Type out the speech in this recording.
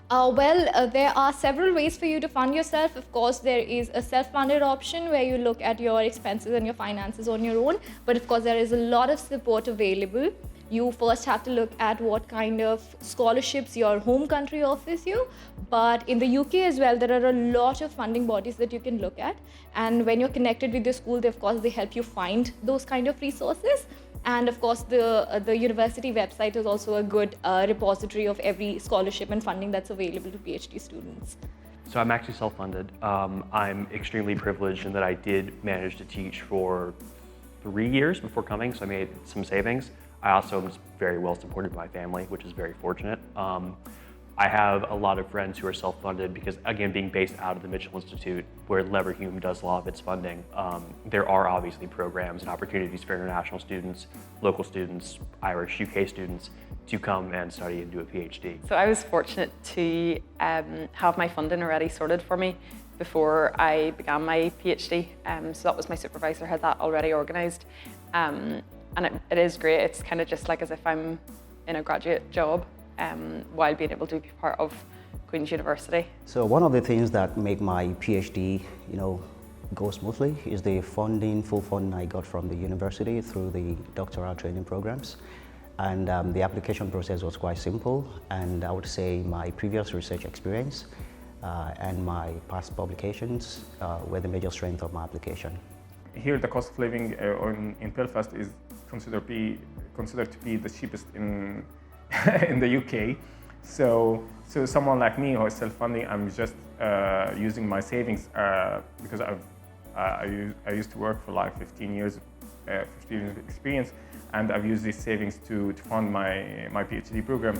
There are several ways for you to fund yourself. Of course, there is a self-funded option where you look at your expenses and your finances on your own. But of course, there is a lot of support available. You first have to look at what kind of scholarships your home country offers you. But in the UK as well, there are a lot of funding bodies that you can look at. And when you're connected with your school, they help you find those kind of resources. And of course, the university website is also a good repository of every scholarship and funding that's available to PhD students. So I'm actually self-funded. I'm extremely privileged in that I did manage to teach for 3 years before coming, so I made some savings. I also am very well supported by my family, which is very fortunate. I have a lot of friends who are self-funded because, again, being based out of the Mitchell Institute, where Leverhulme does a lot of its funding, there are obviously programs and opportunities for international students, local students, Irish, UK students to come and study and do a PhD. So I was fortunate to have my funding already sorted for me before I began my PhD. So that was my supervisor, had that already organised. And it is great. It's kind of just like as if I'm in a graduate job while being able to be part of Queen's University. So one of the things that make my PhD, go smoothly is the full funding I got from the university through the doctoral training programs. And the application process was quite simple. And I would say my previous research experience and my past publications were the major strength of my application. Here, the cost of living in Belfast is considered to be the cheapest in in the UK. So someone like me who is self-funding, I'm just using my savings because I used to work for like 15 years of experience, and I've used these savings to fund my PhD program.